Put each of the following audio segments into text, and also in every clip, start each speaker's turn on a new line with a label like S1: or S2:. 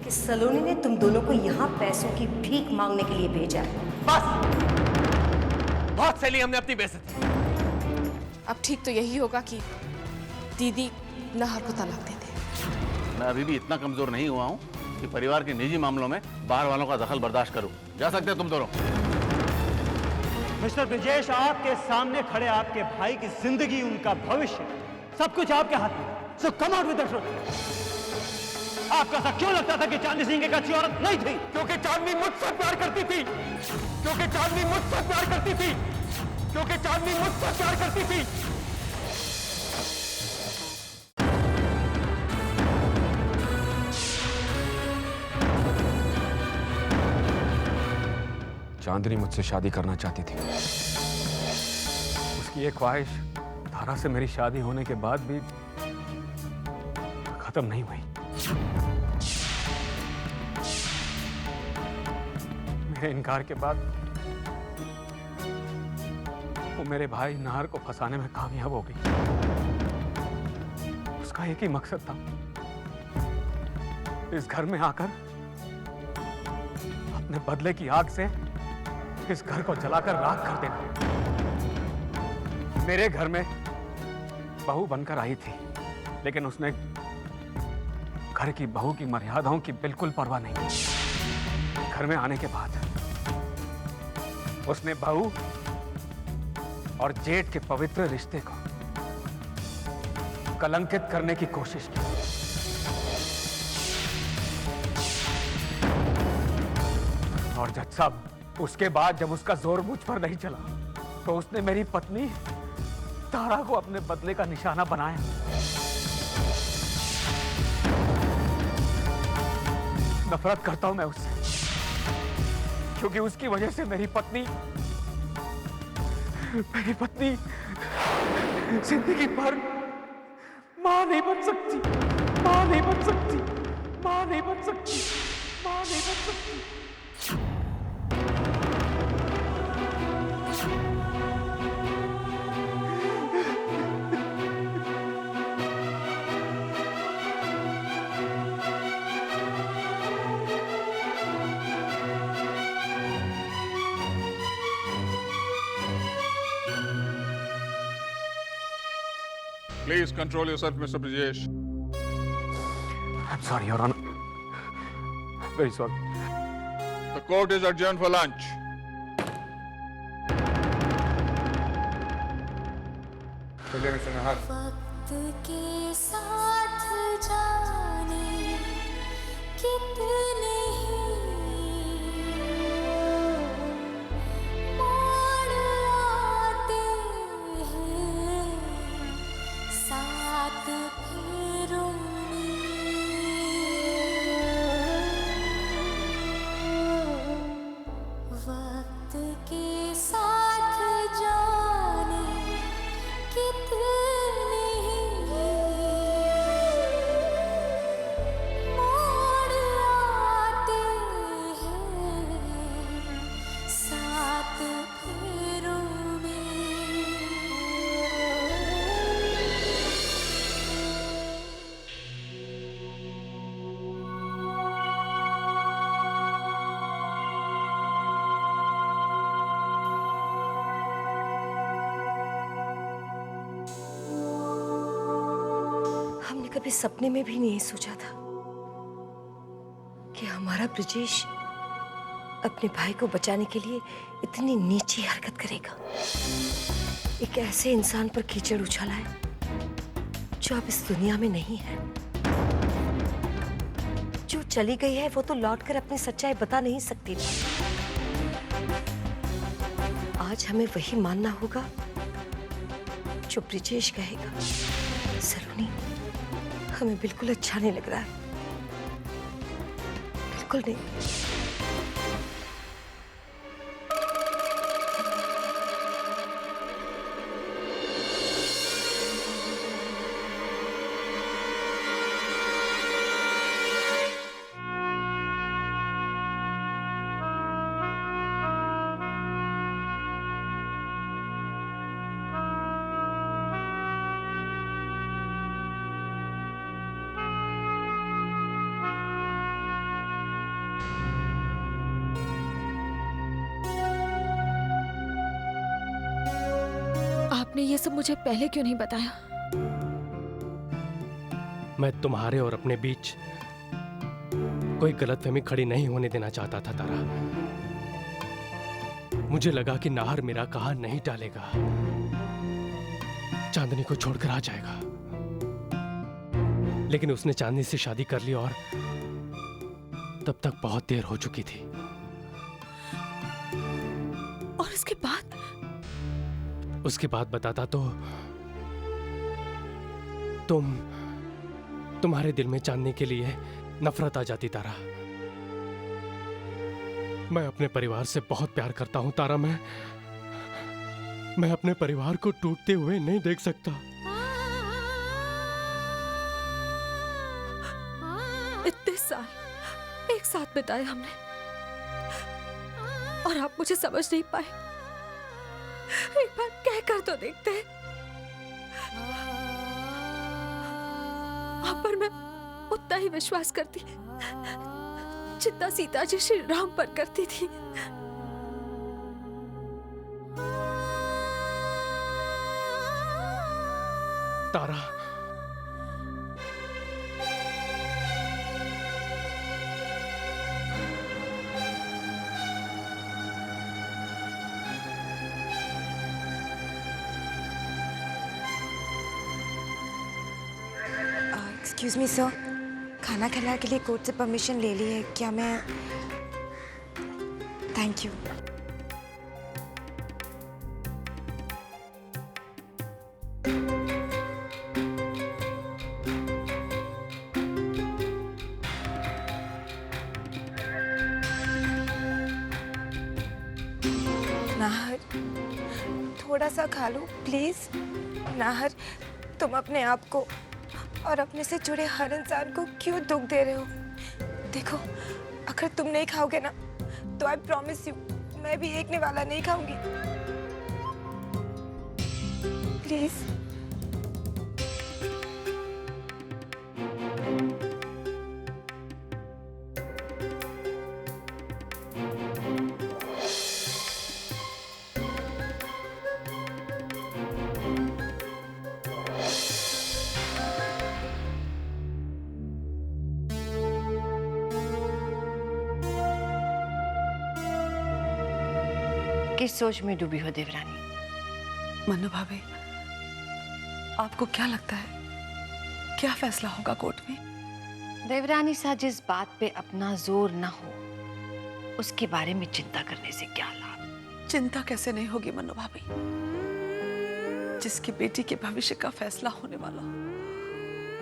S1: कि सलोनी ने तुम दोनों को यहाँ पैसों की भीख मांगने के लिए भेजा है।
S2: बस, बहुत सही हमने अपनी बेइज्जती।
S3: अब ठीक तो यही होगा कि दीदी नाहर को तलाक दे दे।
S4: मैं अभी भी इतना कमजोर नहीं हुआ हूँ कि परिवार के निजी मामलों में बाहर वालों का दखल बर्दाश्त करूं। जा सकते हैं तुम दोनों।
S5: मिस्टर ब्रिजेश, आपके सामने खड़े आपके भाई की जिंदगी, उनका भविष्य, सब कुछ आपके हाथ में। So come out with the truth. आपको ऐसा क्यों लगता था कि चांदनी सिंह एक अच्छी औरत नहीं थी?
S2: क्योंकि चांदनी मुझसे प्यार करती थी, क्योंकि चांदनी मुझसे प्यार करती थी, क्योंकि चांदनी मुझसे प्यार करती थी।
S6: चांदनी मुझसे शादी करना चाहती थी। उसकी ये ख्वाहिश तारा से मेरी शादी होने के बाद भी खत्म नहीं हुई। मेरे इनकार के बाद वो मेरे भाई नाहर को फंसाने में कामयाब हो गई। उसका एक ही मकसद था, इस घर में आकर अपने बदले की आग से इस घर को जलाकर राख कर देना। मेरे घर में बहू बनकर आई थी, लेकिन उसने घर की बहू की मर्यादाओं की बिल्कुल परवाह नहीं की। घर में आने के बाद उसने बहू और जेठ के पवित्र रिश्ते को कलंकित करने की कोशिश की। और जज साहब, उसके बाद जब उसका जोर मुझ पर नहीं चला तो उसने मेरी पत्नी तारा को अपने बदले का निशाना बनाया। नफरत करता हूं मैं उससे, क्योंकि उसकी वजह से मेरी पत्नी जिंदगी भर मां नहीं बन सकती, मां नहीं बन सकती, मां नहीं बन सकती, मां नहीं बन सकती।
S7: Please control yourself, Mr. Brijesh.
S6: I'm sorry, Your Honor. Very sorry.
S7: The court is adjourned for lunch. चलिए मिस्टर नाहर।
S8: वक्त के साथ जाने कितने मोड़ आते हैं साथ फेरों में। वक्त के साथ जाने कितने मोड़ आते हैं साथ फेरों में।
S1: हमने कभी सपने में भी नहीं सोचा था कि हमारा ब्रिजेश अपने भाई को बचाने के लिए इतनी नीची हरकत करेगा। एक ऐसे इंसान पर कीचड़ उछाला है जो अब इस दुनिया में नहीं है। जो चली गई है वो तो लौटकर अपनी सच्चाई बता नहीं सकती। आज हमें वही मानना होगा जो ब्रिजेश कहेगा। सलोनी, हमें बिल्कुल अच्छा नहीं लग रहा है, बिल्कुल नहीं।
S9: आपने ये सब मुझे पहले क्यों नहीं बताया?
S10: मैं तुम्हारे और अपने बीच कोई गलतफहमी खड़ी नहीं होने देना चाहता था तारा। मुझे लगा कि नाहर मेरा कहा नहीं टालेगा, चांदनी को छोड़कर आ जाएगा। लेकिन उसने चांदनी से शादी कर ली और तब तक बहुत देर हो चुकी थी।
S9: और
S10: उसके बाद बताता तो तुम्हारे दिल में चांदनी के लिए नफरत आ जाती तारा। मैं अपने परिवार से बहुत प्यार करता हूं तारा। मैं अपने परिवार को टूटते हुए नहीं देख सकता।
S9: इतने साल एक साथ बिताए हमने और आप मुझे समझ नहीं पाए। एक बार कहकर तो देखते। आप पर मैं उतना ही विश्वास करती जितना सीता जी श्री राम पर करती थी।
S10: तारा,
S11: एक्सक्यूज मी सर, खाना खिलाने के लिए कोर्ट से परमिशन ले ली है क्या? मैं थैंक यू। नाहर, थोड़ा सा खा लो प्लीज। नाहर, तुम अपने आप को और अपने से जुड़े हर इंसान को क्यों दुख दे रहे हो? देखो, अगर तुम नहीं खाओगे ना तो आई प्रॉमिस यू मैं भी एक निवाला नहीं खाऊंगी। प्लीज।
S1: किस सोच में डूबी हो देवरानी?
S3: मनु भाभी, आपको क्या लगता है क्या फैसला होगा कोर्ट में?
S1: देवरानी सा, जिस बात पे अपना जोर न हो उसके बारे में चिंता करने से क्या लाभ?
S3: चिंता कैसे नहीं होगी मनु भाभी? जिसकी बेटी के भविष्य का फैसला होने वाला हो,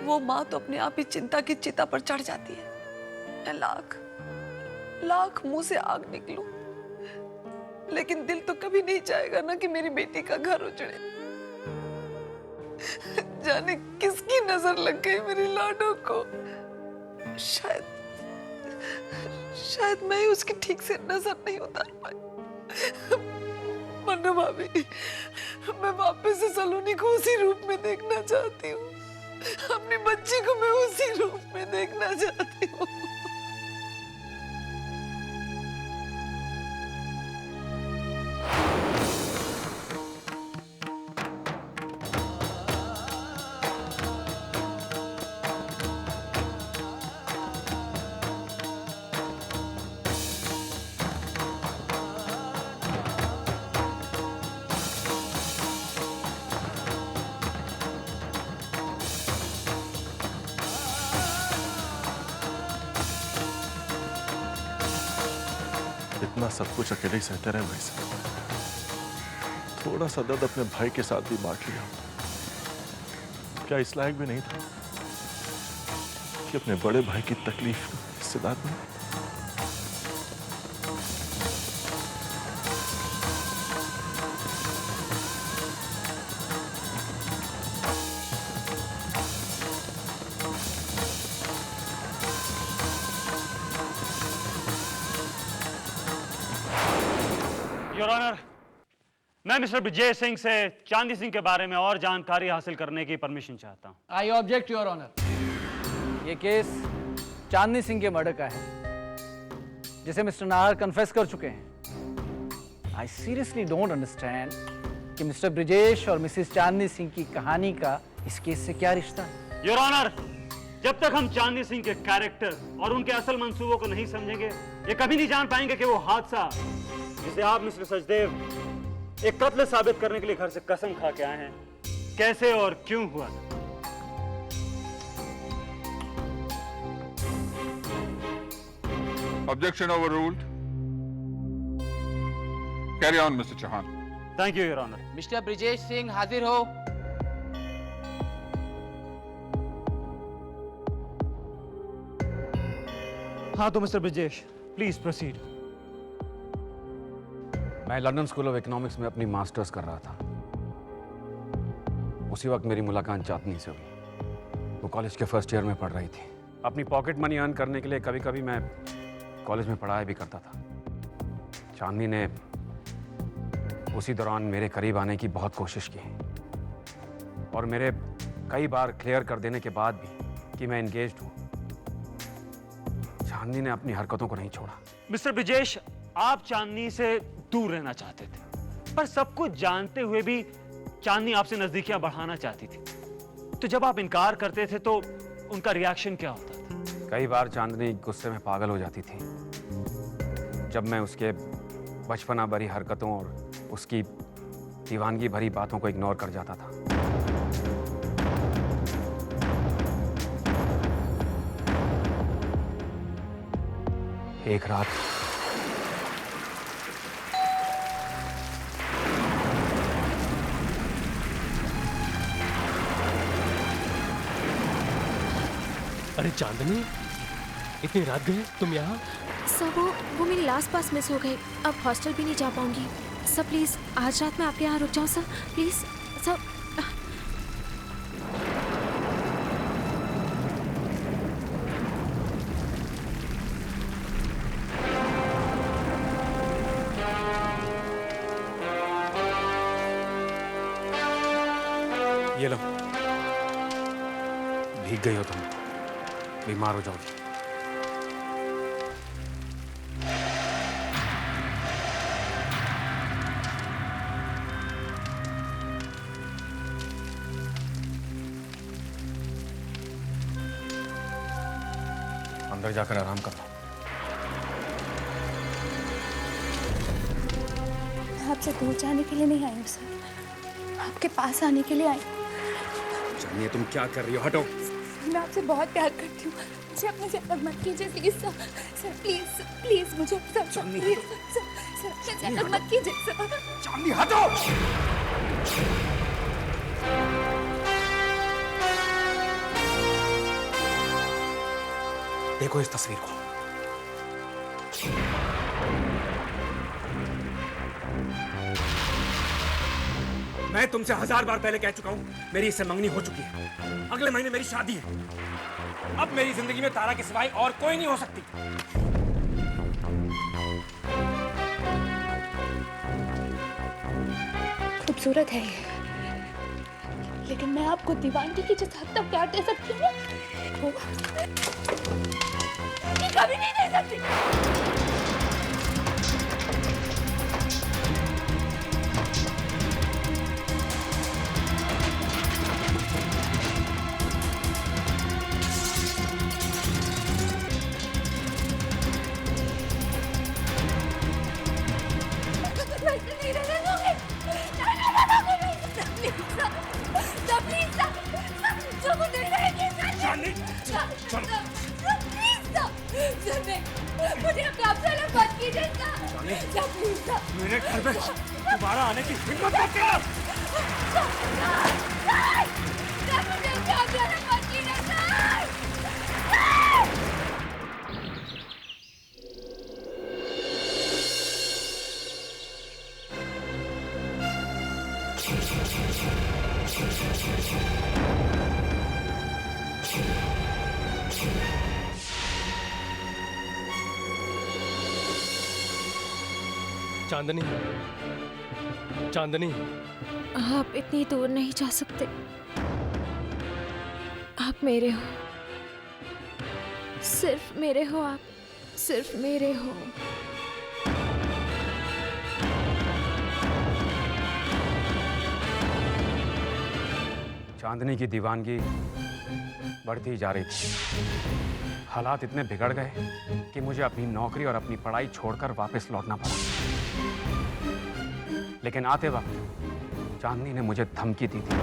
S3: वो माँ तो अपने आप ही चिंता की चिता पर चढ़ जाती है। मैं लाख मुंह से आग निकलूं, लेकिन दिल तो कभी नहीं चाहेगा ना कि मेरी बेटी का घर उजड़े। जाने किसकी नजर लग गई मेरी लाडो को। शायद मैं ही उसकी ठीक से नजर नहीं उतार पाई। मन्नू भाभी, मैं वापस से सलोनी को उसी रूप में देखना चाहती हूँ। अपनी बच्ची को मैं उसी रूप में देखना चाहती हूँ।
S12: इतना सब कुछ अकेले ही सहते रहे भाई साहब। थोड़ा सा दर्द अपने भाई के साथ भी बांट लिया। क्या इस लायक भी नहीं था कि अपने बड़े भाई की तकलीफ का हिस्सेदार बने?
S5: योर ऑनर, मैं मिस्टर विजय सिंह से चांदी सिंह के बारे में और जानकारी हासिल करने की परमिशन चाहता हूं।
S13: I object your honour. ये केस चांदनी सिंह के मर्डर का है, जिसे मिस्टर नाहर कन्फेस कर चुके हैं। आई सीरियसली डोंट अंडरस्टैंड कि मिस्टर ब्रिजेश और मिसेस चांदनी सिंह की कहानी का इस केस से क्या रिश्ता है?
S5: योर ऑनर, जब तक हम चांदनी सिंह के कैरेक्टर और उनके असल मंसूबों को नहीं समझेंगे, ये कभी नहीं जान पाएंगे कि वो हादसा जिसे आप मिस्टर सचदेव एक कत्ल साबित करने के लिए घर से कसम खा के आए हैं, कैसे और क्यों हुआ था।
S7: Objection overruled. Carry on, Mr. Chauhan.
S5: Thank you your honour.
S13: Mister Brijesh Singh हाजिर हो।
S5: हाँ तो मिस्टर ब्रिजेश, प्लीज प्रोसीड।
S6: मैं लंदन स्कूल ऑफ इकोनॉमिक्स में अपनी मास्टर्स कर रहा था। उसी वक्त मेरी मुलाकात चांदनी से हुई। वो कॉलेज के फर्स्ट ईयर में पढ़ रही थी। अपनी पॉकेट मनी अर्न करने के लिए कभी कभी मैं कॉलेज में पढ़ाया भी करता था। चांदनी ने उसी दौरान मेरे करीब आने की बहुत कोशिश की और मेरे कई बार क्लियर कर देने के बाद भी कि मैं एंगेज्ड हूँ, चांदनी ने अपनी हरकतों को नहीं छोड़ा।
S5: मिस्टर ब्रिजेश, आप चांदनी से दूर रहना चाहते थे, पर सब कुछ जानते हुए भी चांदनी आपसे नजदीकियां बढ़ाना चाहती थी। तो जब आप इनकार करते थे तो उनका रिएक्शन क्या होता था?
S6: कई बार चांदनी गुस्से में पागल हो जाती थी जब मैं उसके बचपना भरी हरकतों और उसकी दीवानगी भरी बातों को इग्नोर कर जाता था। एक रात
S10: अरे चांदनी, इतनी रात गए तुम यहाँ?
S9: सर वो मेरी लास्ट पास मिस हो गई। अब हॉस्टल भी नहीं जा पाऊंगी। सर प्लीज आज रात मैं आपके यहाँ रुक जाऊँ सर, प्लीज सर।
S6: ये लो, भीग गई हो तुम, बीमार हो जाओगी। अंदर जाकर आराम कर लो।
S8: मैं आपसे दूर जाने के लिए नहीं आई हूँ सर, आपके पास आने के लिए आई हूँ।
S6: चांदनी, तुम क्या कर रही हो? हटो।
S8: मैं आपसे बहुत प्यार करती हूँ, मुझे अपने से अलग मत कीजिए please sir. Sir please please मुझे सर, प्लीज सर, सर अपने से अलग मत कीजिए सर।
S6: चांदनी हटो। देखो इस तस्वीर को। मैं तुमसे 1000 बार पहले कह चुका हूं, मेरी इससे मंगनी हो चुकी है। अगले महीने मेरी शादी है। अब मेरी जिंदगी में तारा के सिवाय और कोई नहीं हो सकती।
S8: खूबसूरत है ये, लेकिन मैं आपको दीवानगी की जिस हद तक प्यार दे सकती हूँ वो कभी नहीं दे सकती। मुझे अपने आप से अलग मत कीजिए सर।
S6: मेरे घर में दोबारा आने की हिम्मत मत करना।
S8: मुझे अपने आप से अलग मत कीजिए सर।
S10: चांदनी, चांदनी,
S9: आप इतनी दूर नहीं जा सकते। आप मेरे हो, सिर्फ मेरे हो। आप सिर्फ मेरे हो।
S6: चांदनी की दीवानगी बढ़ती जा रही थी। हालात इतने बिगड़ गए कि मुझे अपनी नौकरी और अपनी पढ़ाई छोड़कर वापस लौटना पड़ा। लेकिन आते वक्त चांदनी ने मुझे धमकी दी थी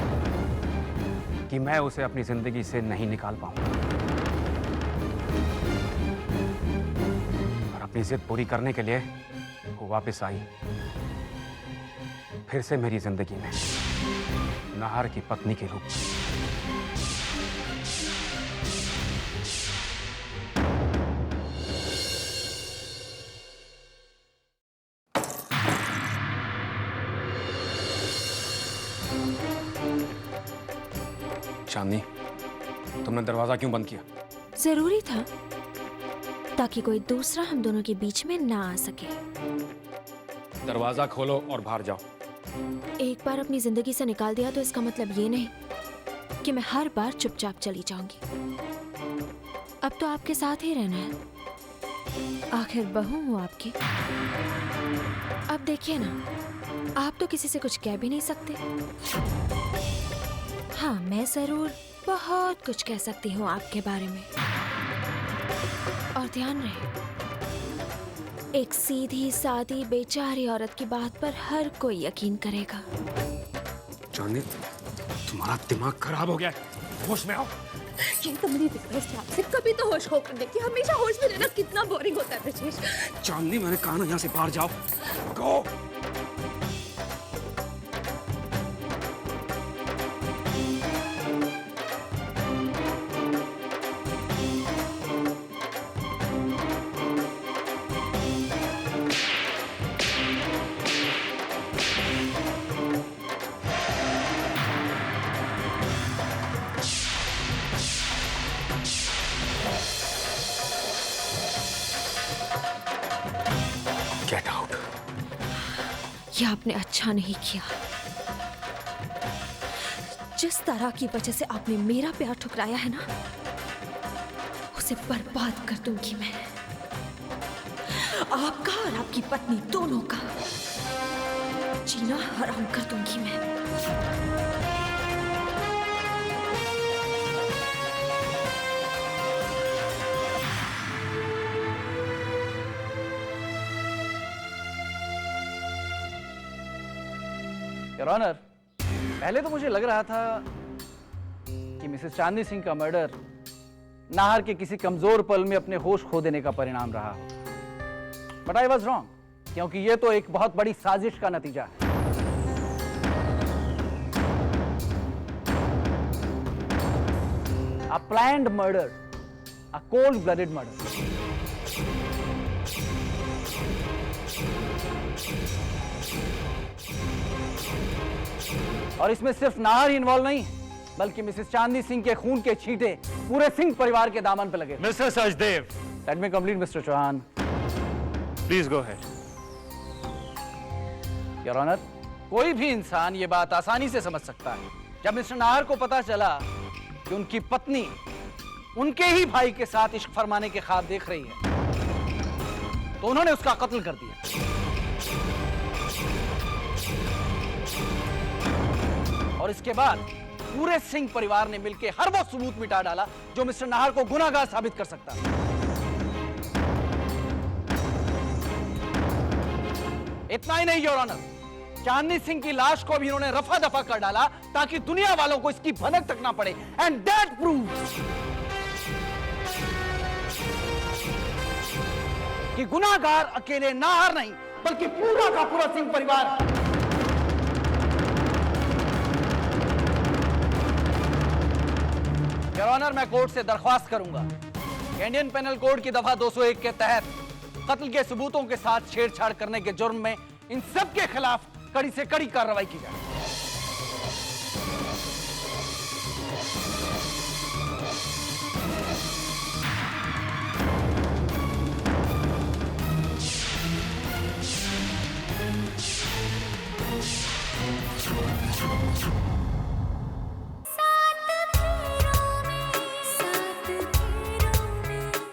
S6: कि मैं उसे अपनी जिंदगी से नहीं निकाल पाऊंगा, और अपनी जिद पूरी करने के लिए वो वापस आई, फिर से मेरी जिंदगी में नाहर की पत्नी के रूप में। चांदनी, तुमने दरवाजा क्यों बंद किया?
S9: जरूरी था ताकि कोई दूसरा हम दोनों के बीच में ना आ सके।
S6: दरवाजा खोलो और बाहर जाओ।
S9: एक बार अपनी जिंदगी से निकाल दिया तो इसका मतलब ये नहीं कि मैं हर बार चुपचाप चली जाऊंगी। अब तो आपके साथ ही रहना है, आखिर बहू हूं आपकी। अब देखिए ना, आप तो किसी से कुछ कह भी नहीं सकते। हाँ, मैं जरूर बहुत कुछ कह सकती हूँ आपके बारे में। और ध्यान रहे, एक सीधी सादी बेचारी औरत की बात पर हर कोई यकीन करेगा।
S6: चांदनी, तुम्हारा दिमाग खराब हो गया है, होश में आओ।
S8: ये तो मेरी रिक्वेस्ट है आपसे, कभी तो होश होकर देखिए। हमेशा होश में रहना कितना बोरिंग होता है ब्रजेश।
S6: चांदनी, मैंने कहा ना यहाँ से बाहर जाओ। गो। Get out.
S9: यह आपने अच्छा नहीं किया। जिस तरह की वजह से आपने मेरा प्यार ठुकराया है ना, उसे बर्बाद कर दूंगी मैं। आपका और आपकी पत्नी दोनों का जीना हराम कर दूंगी मैं।
S13: योर ऑनर, पहले तो मुझे लग रहा था कि मिसेस चांदनी सिंह का मर्डर नाहर के किसी कमजोर पल में अपने होश खो देने का परिणाम रहा हो, बट आई वॉज रॉन्ग, क्योंकि यह तो एक बहुत बड़ी साजिश का नतीजा है। A planned murder, a cold-blooded murder. और इसमें सिर्फ नाहर ही इन्वॉल्व नहीं, बल्कि मिसेस चांदनी सिंह के खून के छींटे पूरे सिंह परिवार के दामन पर लगे।
S5: Mister Sachdev,
S13: let me complete mister Chauhan.
S5: Please go ahead.
S13: Your honour, कोई भी इंसान ये बात आसानी से समझ सकता है, जब मिस्टर नाहर को पता चला कि उनकी पत्नी उनके ही भाई के साथ इश्क फरमाने के ख्वाब देख रही है, तो उन्होंने उसका कत्ल कर दिया। और इसके बाद पूरे सिंह परिवार ने मिलकर हर वो सबूत मिटा डाला जो मिस्टर नाहर को गुनाहगार साबित कर सकता है। इतना ही नहीं योर ऑनर, चांदनी सिंह की लाश को भी इन्होंने रफा दफा कर डाला ताकि दुनिया वालों को इसकी भनक तक ना पड़े। एंड दैट प्रूव्स कि गुनाहगार अकेले नाहर नहीं, बल्कि पूरा का पूरा सिंह परिवार। योर ऑनर, मैं कोर्ट से दरख्वास्त करूंगा कि इंडियन पेनल कोड की दफा 201 के तहत कत्ल के सबूतों के साथ छेड़छाड़ करने के जुर्म में इन सब के खिलाफ कड़ी से कड़ी कार्रवाई की जाए।